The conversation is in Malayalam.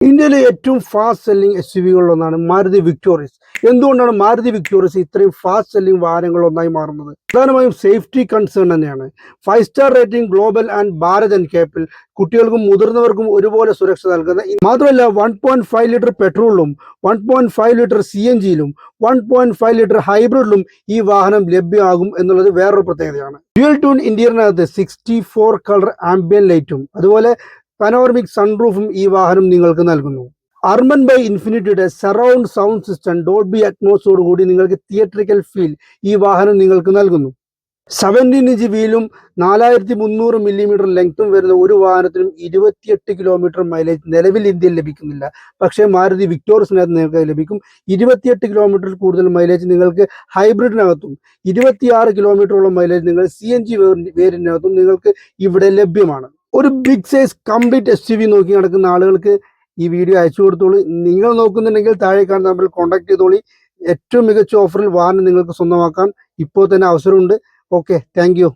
ഇന്ത്യയിലെ ഏറ്റവും ഫാസ്റ്റ് സെല്ലിംഗ് എസ് യു വികളിലൊന്നാണ് മാരുതി വിക്ടോറിയസ്. എന്തുകൊണ്ടാണ് മാരുതി വിക്ടോറിയസ് ഇത്രയും ഫാസ്റ്റ് സെല്ലിംഗ് വാഹനങ്ങളൊന്നായി മാറുന്നത്? പ്രധാനമായും സേഫ്റ്റി കൺസേൺ തന്നെയാണ്. 5 star rating global and Bharat and കേപ്പിൽ കുട്ടികൾക്കും മുതിർന്നവർക്കും ഒരുപോലെ സുരക്ഷ നൽകുന്ന, മാത്രമല്ല 1.5 ലിറ്റർ പെട്രോളിലും 1.5 ലിറ്റർ CNGയിലും 1.5 ലിറ്റർ ഹൈബ്രിഡിലും ഈ വാഹനം ലഭ്യമാകും എന്നുള്ളത് വേറൊരു പ്രത്യേകതയാണ്. ഡ്യുവൽ ട്യൂൺ ഇന്റീരിയറിനകത്ത് 64 കളർ ആംബിയൻ ലൈറ്റും അതുപോലെ പനോറമിക് സൺറൂഫും ഈ വാഹനം നിങ്ങൾക്ക് നൽകുന്നു. അർമൻ ബൈ ഇൻഫിനിറ്റിയുടെ സറൗണ്ട് സൗണ്ട് സിസ്റ്റം ഡോൾബി അറ്റ്മോസോട് കൂടി നിങ്ങൾക്ക് തിയേറ്ററിക്കൽ ഫീൽ ഈ വാഹനം നിങ്ങൾക്ക് നൽകുന്നു. 17 ഇഞ്ച് വീലും 4300 മില്ലിമീറ്റർ ലെങ്ത്തും വരുന്ന ഒരു വാഹനത്തിനും 28 കിലോമീറ്റർ മൈലേജ് നിലവിൽ ഇന്ത്യയിൽ ലഭിക്കുന്നില്ല. പക്ഷേ മാരുതി വിക്ടോറിയസിനകത്ത് നിങ്ങൾക്ക് ലഭിക്കും. 28 കിലോമീറ്റർ കൂടുതൽ മൈലേജ് നിങ്ങൾക്ക് ഹൈബ്രിഡിനകത്തും 26 കിലോമീറ്ററോളം മൈലേജ് നിങ്ങൾ CNG വേരിയന്റിനകത്തും നിങ്ങൾക്ക് ഇവിടെ ലഭ്യമാണ്. ഒരു ബിഗ് സൈസ് കംപ്ലീറ്റ് SUV നോക്കി നടക്കുന്ന ആളുകൾക്ക് ഈ വീഡിയോ അയച്ചു കൊടുത്തോളൂ. നിങ്ങൾ നോക്കുന്നുണ്ടെങ്കിൽ താഴെ കാണുന്ന നമ്പറിൽ കോൺടാക്ട് ചെയ്തോളി. ഏറ്റവും മികച്ച ഓഫറിൽ വാഹനം നിങ്ങൾക്ക് സ്വന്തമാക്കാൻ ഇപ്പോൾ തന്നെ അവസരമുണ്ട്. Okay, thank you.